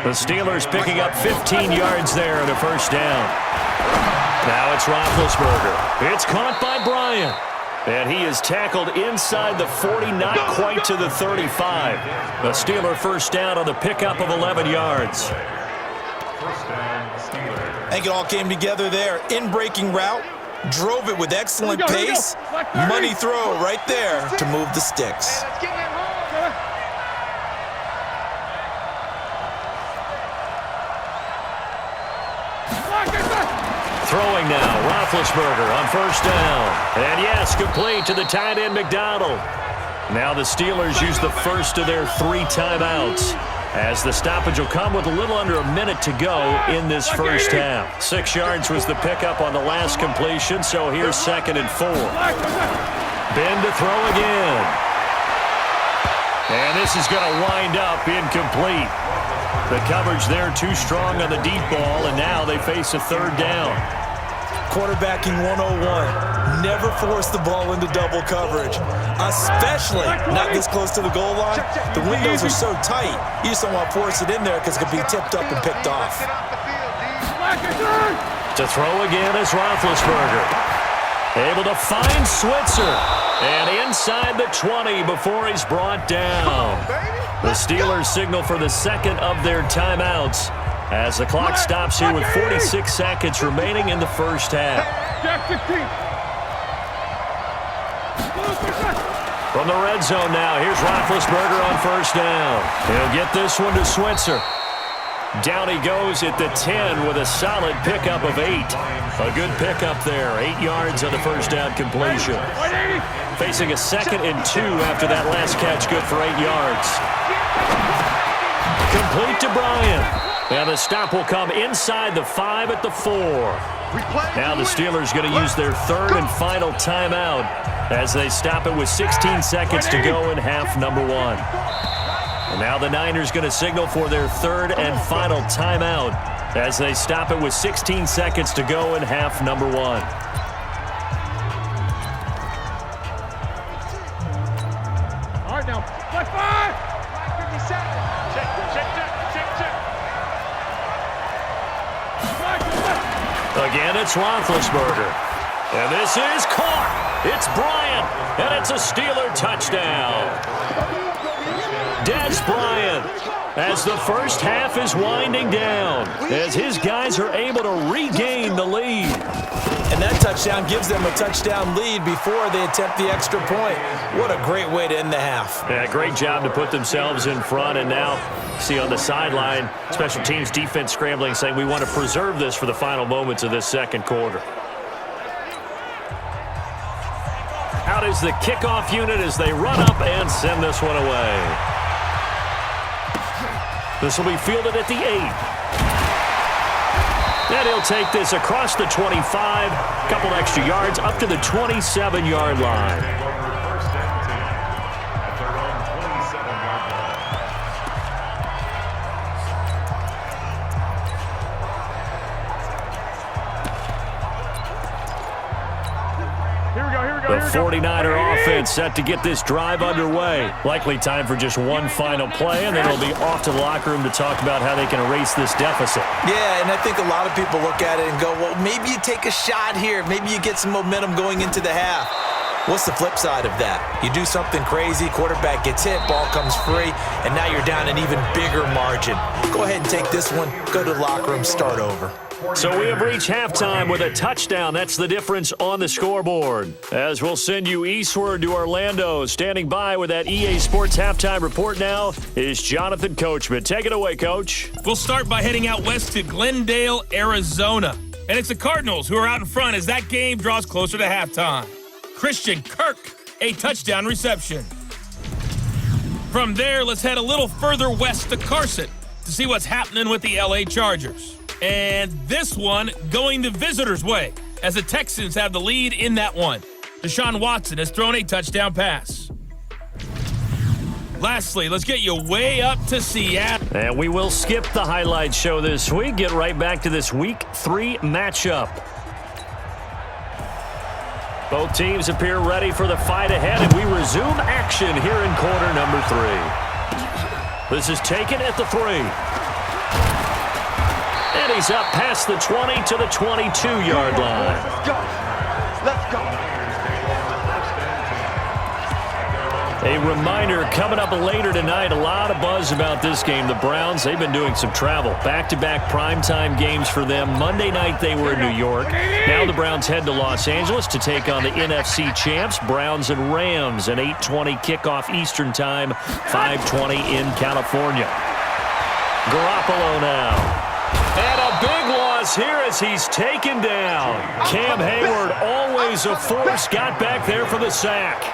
The Steelers picking up 15 yards there and a first down. Now it's Roethlisberger. It's caught by Bryant. And he is tackled inside the 40, not quite to the 35. The Steeler first down on the pickup of 11 yards. I think it all came together there. In-breaking route, drove it with excellent pace. Money throw right there to move the sticks. Throwing now, Roethlisberger on first down. And yes, complete to the tight end McDonald. Now the Steelers use the first of their 3 timeouts, as the stoppage will come with a little under a minute to go in this first half. 6 yards was the pickup on the last completion, so here's 2nd and 4. Ben to throw again. And this is going to wind up incomplete. The coverage there too strong on the deep ball, and now they face a 3rd down. Quarterbacking 101. Never force the ball into double coverage, especially not this close to the goal line. The windows are so tight, you just don't want to force it in there because it could be tipped up and picked off. To throw again is Roethlisberger. Able to find Switzer. And inside the 20 before he's brought down. The Steelers signal for the 2nd of their timeouts as the clock stops here with 46 seconds remaining in the first half. From the red zone now, here's Roethlisberger on first down. He'll get this one to Switzer. Down he goes at the 10 with a solid pickup of 8. A good pickup there. 8 yards on the first down completion. Facing a 2nd and 2 after that last catch, good for 8 yards. Complete to Bryant. And the stop will come inside the 5 at the 4. Now the Steelers going to use their 3rd and final timeout as they stop it with 16 seconds to go in half number 1. And now the Niners going to signal for their 3rd and final timeout as they stop it with 16 seconds to go in half number 1. All right, now, play 5. 57. Again, it's Roethlisberger. And this is caught. It's Bryant. And it's a Steeler touchdown. Des Bryant, as the first half is winding down, as his guys are able to regain the lead. And that touchdown gives them a touchdown lead before they attempt the extra point. What a great way to end the half. Yeah, great job to put themselves in front. And now, see on the sideline, special teams defense scrambling, saying we want to preserve this for the final moments of this 2nd quarter. Out is the kickoff unit as they run up and send this one away. This will be fielded at the 8. And he'll take this across the 25, couple extra yards up to the 27-yard line. The 49er offense set to get this drive underway. Likely time for just one final play, and then they'll be off to the locker room to talk about how they can erase this deficit. Yeah, and I think a lot of people look at it and go, well, maybe you take a shot here. Maybe you get some momentum going into the half. What's the flip side of that? You do something crazy, quarterback gets hit, ball comes free, and now you're down an even bigger margin. Go ahead and take this one, go to the locker room, start over. So we have reached halftime with a touchdown. That's the difference on the scoreboard. As we'll send you eastward to Orlando. Standing by with that EA Sports halftime report now is Jonathan Coachman. Take it away, Coach. We'll start by heading out west to Glendale, Arizona. And it's the Cardinals who are out in front as that game draws closer to halftime. Christian Kirk, a touchdown reception. From there, let's head a little further west to Carson to see what's happening with the LA Chargers. And this one going the visitors' way as the Texans have the lead in that one. Deshaun Watson has thrown a touchdown pass. Lastly, let's get you way up to Seattle. And we will skip the highlight show this week. Get right back to this Week 3 matchup. Both teams appear ready for the fight ahead, and we resume action here in quarter number 3. This is taken at the 3. And he's up past the 20 to the 22-yard line. Let's go. Let's go. A reminder, coming up later tonight, a lot of buzz about this game. The Browns, they've been doing some travel. Back-to-back primetime games for them. Monday night they were in New York. Now the Browns head to Los Angeles to take on the NFC champs, Browns and Rams, an 8:20 kickoff Eastern time, 5:20 in California. Garoppolo now. And a big loss here as he's taken down. Cam Hayward, always a force, got back there for the sack.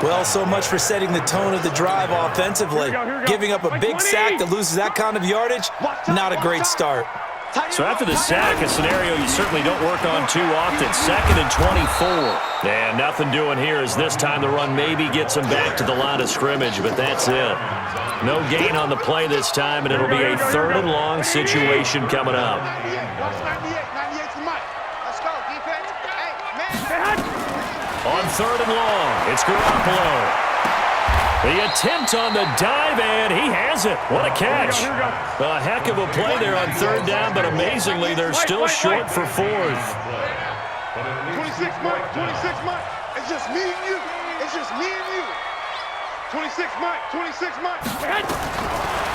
Well, so much for setting the tone of the drive offensively. Giving up a big sack that loses that kind of yardage, not a great start. So after the sack, a scenario you certainly don't work on too often. 2nd and 24. And nothing doing here as this time the run maybe gets him back to the line of scrimmage, but that's it. No gain on the play this time, and it'll be a 3rd and long situation coming up. On 3rd and long, it's Garoppolo. The attempt on the dive, and he has it. What a catch. A heck of a play there on 3rd down, but amazingly, they're still short for 4th. 26 Mike, 26 Mike. It's just me and you. It's just me and you. 26 Mike, 26 Mike.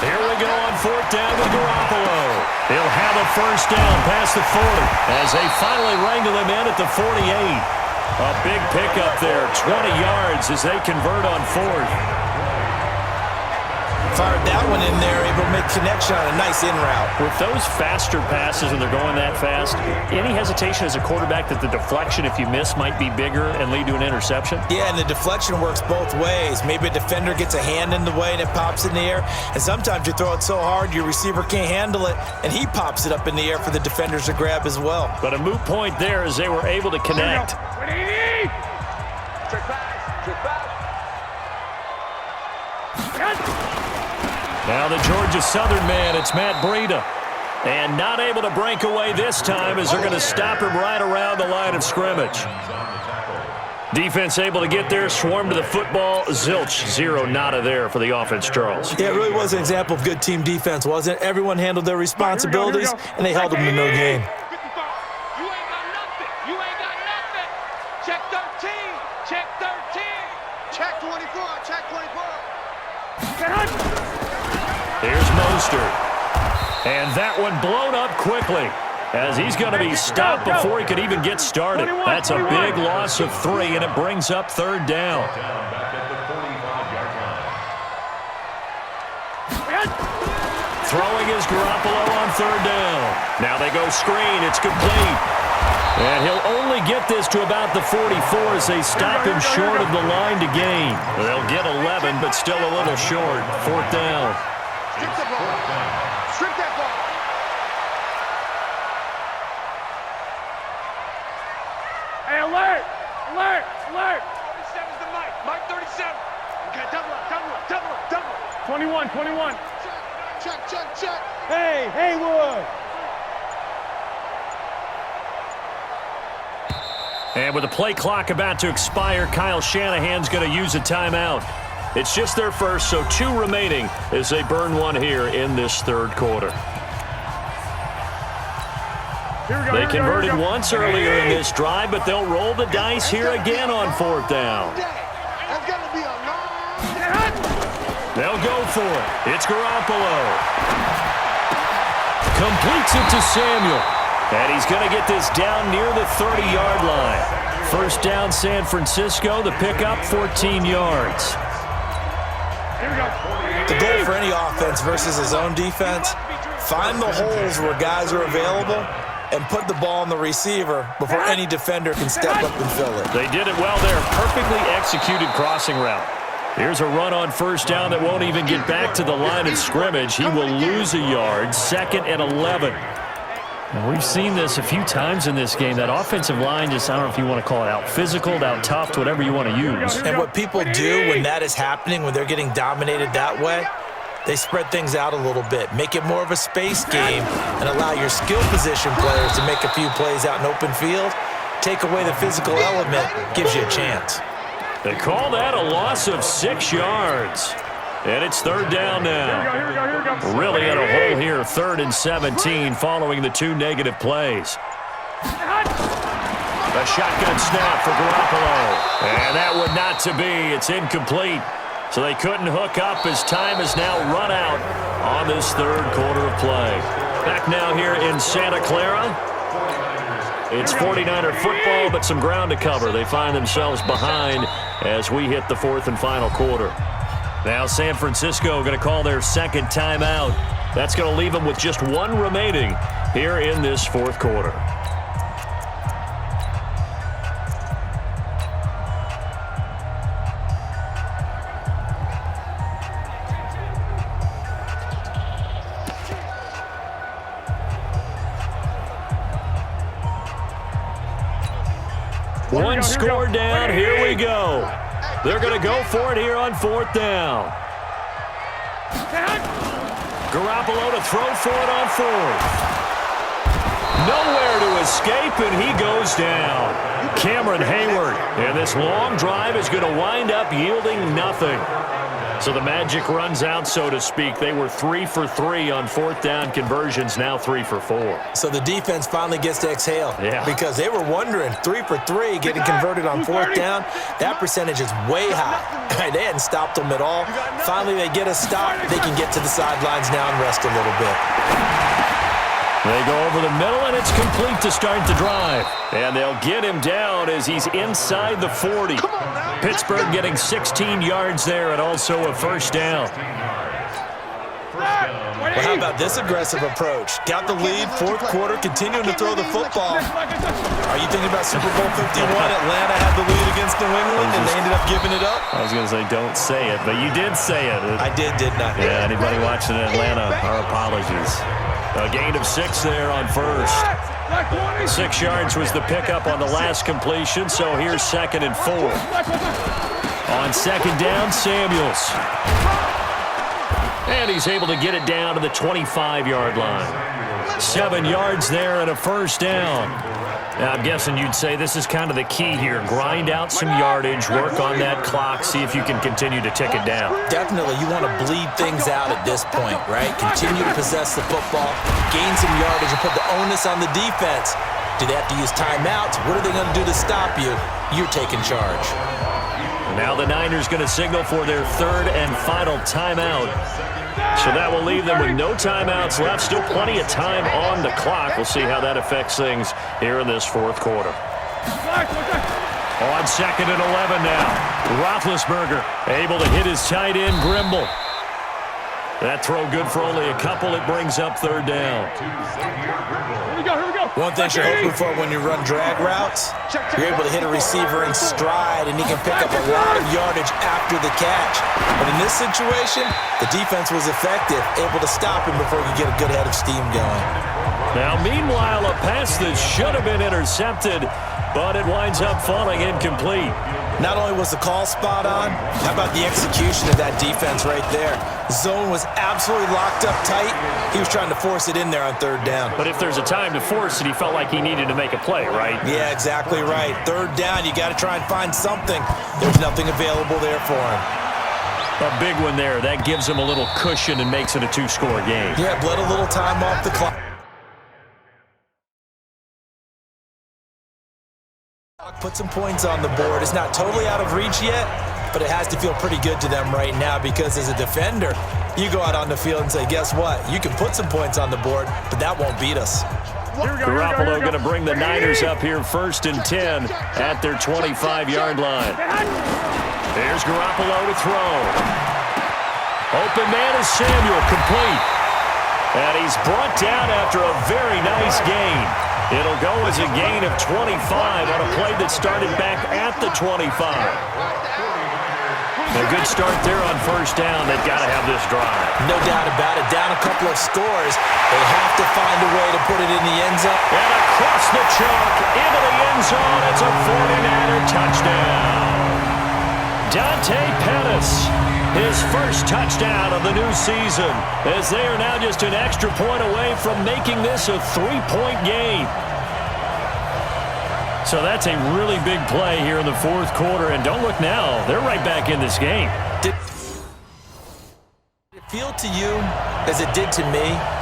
Here we go on 4th down with Garoppolo. He'll have a 1st down past the 40 as they finally wrangle him in at the 48. A big pickup there, 20 yards as they convert on 4th. Fired that one in there, able to make connection on a nice in route. With those faster passes and they're going that fast, any hesitation as a quarterback that the deflection, if you miss, might be bigger and lead to an interception? Yeah, and the deflection works both ways. Maybe a defender gets a hand in the way and it pops in the air. And sometimes you throw it so hard your receiver can't handle it, and he pops it up in the air for the defenders to grab as well. But a moot point there as they were able to connect. Trick pass. Now the Georgia Southern man, it's Matt Breida. And not able to break away this time as they're going to stop him right around the line of scrimmage. Defense able to get there, swarm to the football. Zilch, 0 nada there for the offense, Charles. Yeah, it really was an example of good team defense, wasn't it? Everyone handled their responsibilities, and they held them to no gain. You ain't got nothing. You ain't got nothing. Check 13. Check 13. Check 24. Check 24. Here's Mostert. And that one blown up quickly as he's going to be stopped before he could even get started. That's a big loss of 3, and it brings up 3rd down. Throwing is Garoppolo on 3rd down. Now they go screen. It's complete. And he'll only get this to about the 44 as they stop him short of the line to gain. They'll get 11, but still a little short. 4th down. Strip the ball. Strip that ball. Hey, alert! Alert! Alert! 37's the mic. Mike 37. Okay, double up. 21. Check. Hey, Haywood! And with the play clock about to expire, Kyle Shanahan's going to use a timeout. It's just their first, so 2 remaining as they burn one here in this 3rd quarter. They converted once earlier in this drive, but they'll roll the dice here again on 4th down. That's going to be a long... They'll go for it. It's Garoppolo. Completes it to Samuel. And he's going to get this down near the 30-yard line. 1st down, San Francisco. The pickup, 14 yards. The goal for any offense versus his own defense, find the holes where guys are available and put the ball on the receiver before any defender can step up and fill it. They did it well there. Perfectly executed crossing route. Here's a run on 1st down that won't even get back to the line of scrimmage. He will lose a yard. 2nd and 11. And we've seen this a few times in this game. That offensive line just, I don't know if you want to call it out physical, out tough, whatever you want to use. And what people do when that is happening, when they're getting dominated that way, they spread things out a little bit, make it more of a space game, and allow your skill position players to make a few plays out in open field. Take away the physical element, gives you a chance. They call that a loss of 6 yards. And it's third down now. Here we go. Really in a hole here, 3rd and 17 following the 2 negative plays. A shotgun snap for Garoppolo. And that would not to be. It's incomplete. So they couldn't hook up as time has now run out on this 3rd quarter of play. Back now here in Santa Clara. It's 49er football, but some ground to cover. They find themselves behind as we hit the 4th and final quarter. Now San Francisco going to call their 2nd timeout. That's going to leave them with just 1 remaining here in this 4th quarter. One score down. Here we go. They're going to go for it here on 4th down. Garoppolo to throw for it on 4th. Nowhere to escape, and he goes down. Cameron Hayward. And this long drive is going to wind up yielding nothing. So the magic runs out, so to speak. They were 3 for 3 on 4th down conversions, now 3 for 4. So the defense finally gets to exhale. Yeah. Because they were wondering, 3 for 3 getting converted on 4th down. That percentage is way high. They hadn't stopped them at all. Finally, they get a stop. They can get to the sidelines now and rest a little bit. They go over the middle, and it's complete to start the drive. And they'll get him down as he's inside the 40. Pittsburgh getting 16 yards there and also a 1st down. Well, how about this aggressive approach? Got the lead, 4th quarter, continuing to throw the football. Are you thinking about Super Bowl 51? Atlanta had the lead against New England, and they ended up giving it up? I was going to say don't say it, but you did say it. I didn't I? Yeah, anybody watching Atlanta, our apologies. A gain of 6 there on 1st. 6 yards was the pickup on the last completion, so here's 2nd and 4. On 2nd down, Samuels. And he's able to get it down to the 25-yard line. 7 yards there and a 1st down. Now, I'm guessing you'd say this is kind of the key here. Grind out some yardage, work on that clock, see if you can continue to tick it down. Definitely, you want to bleed things out at this point, right? Continue to possess the football, gain some yardage, and put the onus on the defense. Do they have to use timeouts? What are they going to do to stop you? You're taking charge. Now the Niners going to signal for their 3rd and final timeout. So that will leave them with no timeouts left. Still plenty of time on the clock. We'll see how that affects things here in this 4th quarter. On 2nd and 11 now. Roethlisberger able to hit his tight end, Grimble. That throw good for only a couple. It brings up 3rd down. Here we go. One thing you're hoping for when you run drag routes, you're able to hit a receiver in stride, and he can pick up a lot of yardage after the catch. But in this situation, the defense was effective, able to stop him before he could get a good head of steam going. Now, meanwhile, a pass that should have been intercepted, but it winds up falling incomplete. Not only was the call spot on, how about the execution of that defense right there? Zone was absolutely locked up tight. He was trying to force it in there on 3rd down. But if there's a time to force it, he felt like he needed to make a play, right? Yeah, exactly right. 3rd down, you got to try and find something. There's nothing available there for him. A big one there. That gives him a little cushion and makes it a 2-score game. Yeah, bled a little time off the clock. Put some points on the board. It's not totally out of reach yet, but it has to feel pretty good to them right now because as a defender, you go out on the field and say, guess what? You can put some points on the board, but that won't beat us. Garoppolo going to bring the Niners up here 1st and 10 at their 25-yard line. There's Garoppolo to throw. Open man is Samuel, complete. And he's brought down after a very nice gain. It'll go as a gain of 25 on a play that started back at the 25. A good start there on 1st down. They've got to have this drive. No doubt about it. Down a couple of scores. They have to find a way to put it in the end zone. And across the chalk into the end zone. It's a 49er touchdown. Dante Pettis, his first touchdown of the new season, as they are now just an extra point away from making this a 3-point game. So that's a really big play here in the 4th quarter. And don't look now, they're right back in this game. Feel to you as it did to me